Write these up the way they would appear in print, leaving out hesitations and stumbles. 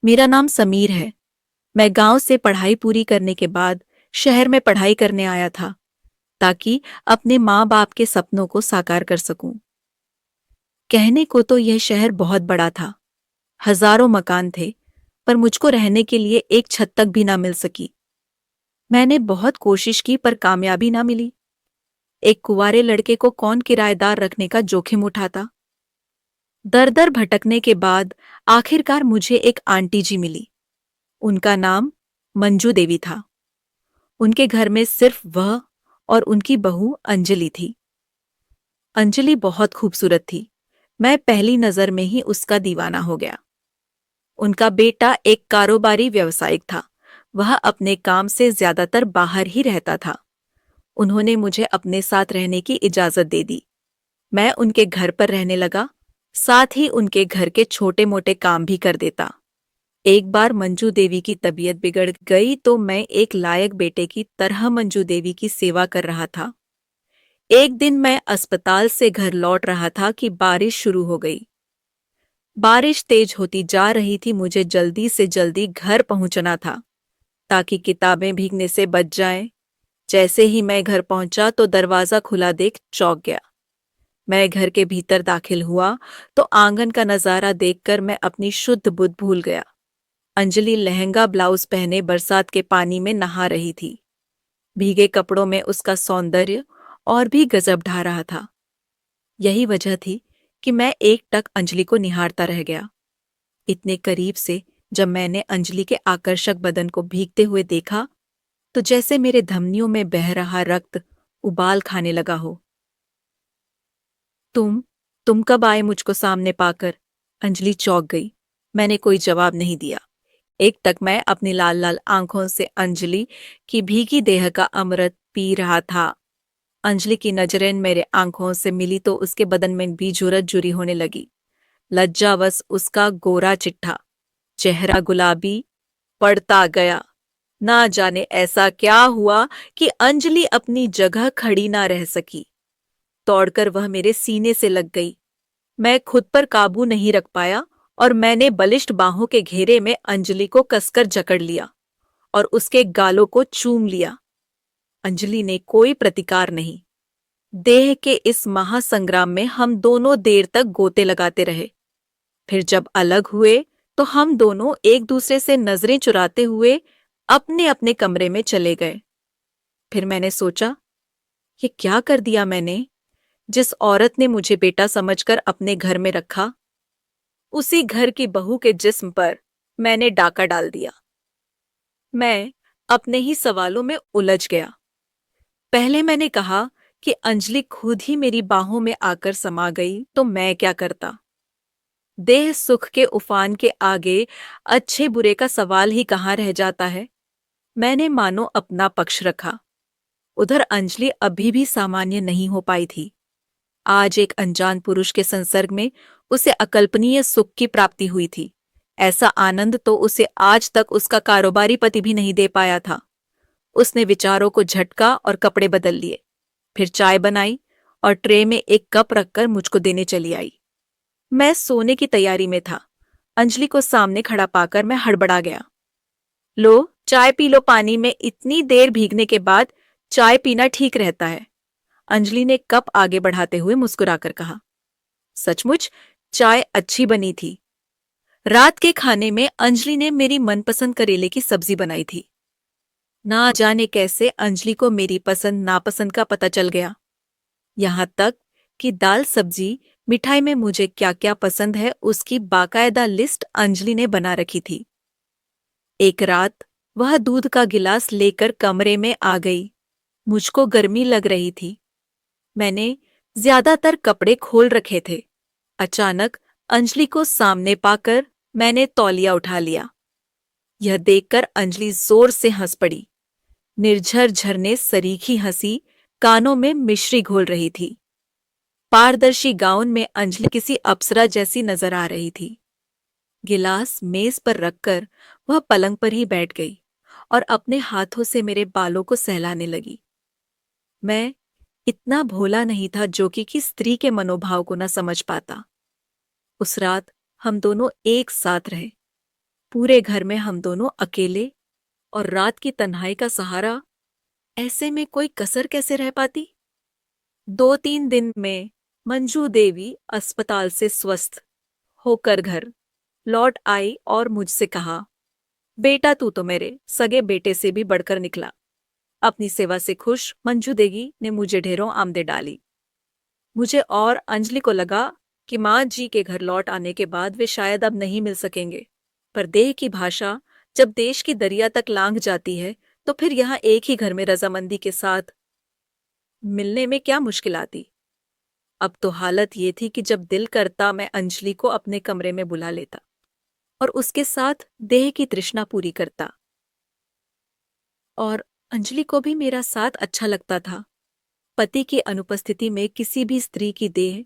मेरा नाम समीर है। मैं गांव से पढ़ाई पूरी करने के बाद शहर में पढ़ाई करने आया था ताकि अपने माँ बाप के सपनों को साकार कर सकूं। कहने को तो यह शहर बहुत बड़ा था, हजारों मकान थे, पर मुझको रहने के लिए एक छत तक भी ना मिल सकी। मैंने बहुत कोशिश की पर कामयाबी ना मिली। एक कुंवारे लड़के को कौन किराएदार रखने का जोखिम उठाता। दर दर भटकने के बाद आखिरकार मुझे एक आंटी जी मिली। उनका नाम मंजू देवी था। उनके घर में सिर्फ वह और उनकी बहू अंजलि थी। अंजलि बहुत खूबसूरत थी। मैं पहली नजर में ही उसका दीवाना हो गया। उनका बेटा एक कारोबारी व्यवसायिक था। वह अपने काम से ज्यादातर बाहर ही रहता था। उन्होंने मुझे अपने साथ रहने की इजाजत दे दी। मैं उनके घर पर रहने लगा, साथ ही उनके घर के छोटे मोटे काम भी कर देता। एक बार मंजू देवी की तबीयत बिगड़ गई तो मैं एक लायक बेटे की तरह मंजू देवी की सेवा कर रहा था। एक दिन मैं अस्पताल से घर लौट रहा था कि बारिश शुरू हो गई। बारिश तेज होती जा रही थी। मुझे जल्दी से जल्दी घर पहुंचना था ताकि किताबें भीगने से बच जाएं। जैसे ही मैं घर पहुंचा तो दरवाजा खुला देख चौंक गया। मैं घर के भीतर दाखिल हुआ तो आंगन का नजारा देखकर मैं अपनी शुद्ध बुद्ध भूल गया। अंजलि लहंगा ब्लाउज पहने बरसात के पानी में नहा रही थी। भीगे कपड़ों में उसका सौंदर्य और भी गजब ढा रहा था। यही वजह थी कि मैं एकटक अंजलि को निहारता रह गया। इतने करीब से जब मैंने अंजलि के आकर्षक बदन को भीगते हुए देखा तो जैसे मेरे धमनियों में बह रहा रक्त उबाल खाने लगा हो। तुम तुम कब आए मुझको सामने पाकर? अंजलि चौंक गई। मैंने कोई जवाब नहीं दिया। एकटक मैं अपनी लाल लाल आंखों से अंजलि की भीगी देह का अमृत पी रहा था। अंजलि की नजरें मेरे आंखों से मिली तो उसके बदन में भी जुरत जुरी होने लगी। लज्जावश उसका गोरा चिट्ठा चेहरा गुलाबी पड़ता गया। ना जाने ऐसा क्या हुआ कि अंजलि अपनी जगह खड़ी ना रह सकी। दौड़कर वह मेरे सीने से लग गई। मैं खुद पर काबू नहीं रख पाया और मैंने बलिष्ठ बाहों के घेरे में अंजलि को कसकर जकड़ लिया और उसके गालों को चूम लिया। अंजलि ने कोई प्रतिकार नहीं। देह के इस महासंग्राम में हम दोनों देर तक गोते लगाते रहे। फिर जब अलग हुए तो हम दोनों एक दूसरे से नजरें चुराते हुए अपने अपने कमरे में चले गए। फिर मैंने सोचा, ये क्या कर दिया मैंने? जिस औरत ने मुझे बेटा समझकर अपने घर में रखा, उसी घर की बहू के जिस्म पर मैंने डाका डाल दिया। मैं अपने ही सवालों में उलझ गया। पहले मैंने कहा कि अंजलि खुद ही मेरी बाहों में आकर समा गई तो मैं क्या करता। देह सुख के उफान के आगे अच्छे बुरे का सवाल ही कहाँ रह जाता है। मैंने मानो अपना पक्ष रखा। उधर अंजलि अभी भी सामान्य नहीं हो पाई थी। आज एक अनजान पुरुष के संसर्ग में उसे अकल्पनीय सुख की प्राप्ति हुई थी। ऐसा आनंद तो उसे आज तक उसका कारोबारी पति भी नहीं दे पाया था। उसने विचारों को झटका और कपड़े बदल लिए। फिर चाय बनाई और ट्रे में एक कप रखकर मुझको देने चली आई। मैं सोने की तैयारी में था। अंजलि को सामने खड़ा पाकर मैं हड़बड़ा गया। लो, चाय पी लो। पानी में इतनी देर भीगने के बाद चाय पीना ठीक रहता है। अंजलि ने कप आगे बढ़ाते हुए मुस्कुराकर कहा। सचमुच चाय अच्छी बनी थी। रात के खाने में अंजलि ने मेरी मनपसंद करेले की सब्जी बनाई थी। ना जाने कैसे अंजलि को मेरी पसंद नापसंद का पता चल गया। यहां तक कि दाल सब्जी मिठाई में मुझे क्या क्या पसंद है उसकी बाकायदा लिस्ट अंजलि ने बना रखी थी। एक रात वह दूध का गिलास लेकर कमरे में आ गई। मुझको गर्मी लग रही थी। मैंने ज्यादातर कपड़े खोल रखे थे। अचानक अंजलि को सामने पाकर मैंने तौलिया उठा लिया। यह देखकर अंजलि जोर से हंस पड़ी। निर्झर झरने सरीखी हंसी कानों में मिश्री घोल रही थी। पारदर्शी गाउन में अंजलि किसी अप्सरा जैसी नजर आ रही थी। गिलास मेज पर रखकर वह पलंग पर ही बैठ गई और अपने हाथों से मेरे बालों को सहलाने लगी। मैं इतना भोला नहीं था जो कि स्त्री के मनोभाव को न समझ पाता। उस रात हम दोनों एक साथ रहे। पूरे घर में हम दोनों अकेले और रात की तन्हाई का सहारा। ऐसे में कोई कसर कैसे रह पाती? 2-3 दिन में मंजू देवी अस्पताल से स्वस्थ होकर घर लौट आई और मुझसे कहा, बेटा तू तो मेरे सगे बेटे से भी बढ़कर निकला। अपनी सेवा से खुश मंजू देवी ने मुझे ढेरों आमदे डाली। मुझे और अंजलि को लगा कि माँ जी के घर लौट आने के बाद वे शायद अब नहीं मिल सकेंगे। पर देह की भाषा जब देश की दरिया तक लांघ जाती है, तो फिर यहाँ एक ही घर में रजामंदी के साथ मिलने में क्या मुश्किल आती। अब तो हालत ये थी कि जब दिल करता मैं अंजलि को अपने कमरे में बुला लेता और उसके साथ देह की तृष्णा पूरी करता। और अंजलि को भी मेरा साथ अच्छा लगता था। पति की अनुपस्थिति में किसी भी स्त्री की देह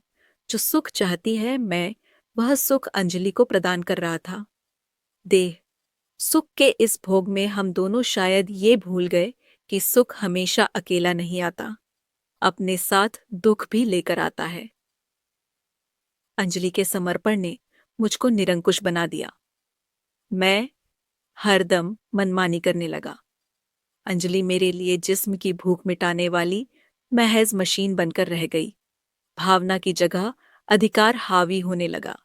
जो सुख चाहती है, मैं वह सुख अंजलि को प्रदान कर रहा था। देह सुख के इस भोग में हम दोनों शायद ये भूल गए कि सुख हमेशा अकेला नहीं आता, अपने साथ दुख भी लेकर आता है। अंजलि के समर्पण ने मुझको निरंकुश बना दिया। मैं हरदम मनमानी करने लगा। अंजलि मेरे लिए जिस्म की भूख मिटाने वाली महज मशीन बनकर रह गई। भावना की जगह अधिकार हावी होने लगा।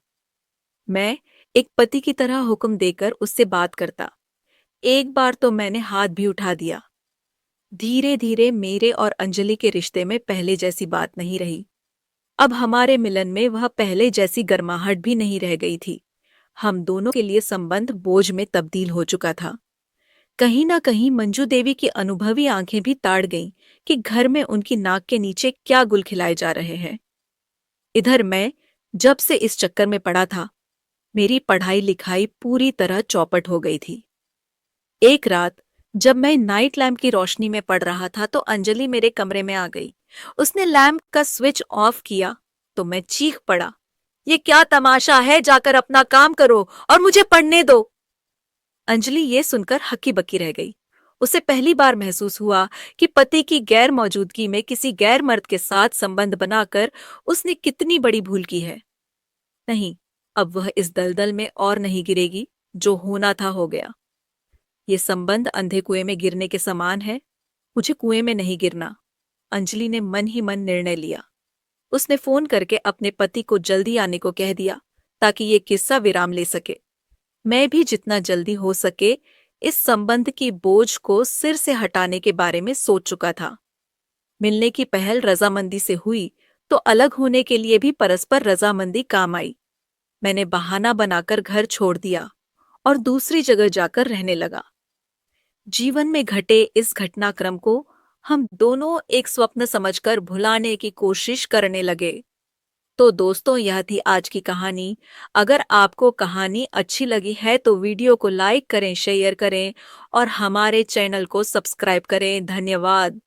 मैं एक पति की तरह हुक्म देकर उससे बात करता। एक बार तो मैंने हाथ भी उठा दिया। धीरे धीरे मेरे और अंजलि के रिश्ते में पहले जैसी बात नहीं रही। अब हमारे मिलन में वह पहले जैसी गर्माहट भी नहीं रह गई थी। हम दोनों के लिए संबंध बोझ में तब्दील हो चुका था। कहीं ना कहीं मंजू देवी की अनुभवी आंखें भी ताड़ गईं कि घर में उनकी नाक के नीचे क्या गुल खिलाए जा रहे हैं। इधर मैं जब से इस चक्कर में पड़ा था, मेरी पढ़ाई लिखाई पूरी तरह चौपट हो गई थी। एक रात जब मैं नाइट लैंप की रोशनी में पढ़ रहा था तो अंजलि मेरे कमरे में आ गई। उसने लैंप का स्विच ऑफ किया तो मैं चीख पड़ा, ये क्या तमाशा है, जाकर अपना काम करो और मुझे पढ़ने दो। अंजलि ये सुनकर हक्की बक्की रह गई। उसे पहली बार महसूस हुआ कि पति की गैर मौजूदगी में किसी गैर मर्द के साथ संबंध बनाकर उसने कितनी बड़ी भूल की है। नहीं, अब वह इस दलदल में और नहीं गिरेगी। जो होना था हो गया। ये संबंध अंधे कुएं में गिरने के समान है। मुझे कुएं में नहीं गिरना। अंजलि ने मन ही मन निर्णय लिया। उसने फोन करके अपने पति को जल्दी आने को कह दिया ताकि ये किस्सा विराम ले सके। मैं भी जितना जल्दी हो सके इस संबंध की बोझ को सिर से हटाने के बारे में सोच चुका था। मिलने की पहल रजामंदी से हुई तो अलग होने के लिए भी परस्पर रजामंदी काम आई। मैंने बहाना बनाकर घर छोड़ दिया और दूसरी जगह जाकर रहने लगा। जीवन में घटे इस घटनाक्रम को हम दोनों एक स्वप्न समझकर भुलाने की कोशिश करने लगे। तो दोस्तों, यह थी आज की कहानी। अगर आपको कहानी अच्छी लगी है तो वीडियो को लाइक करें, शेयर करें और हमारे चैनल को सब्सक्राइब करें। धन्यवाद।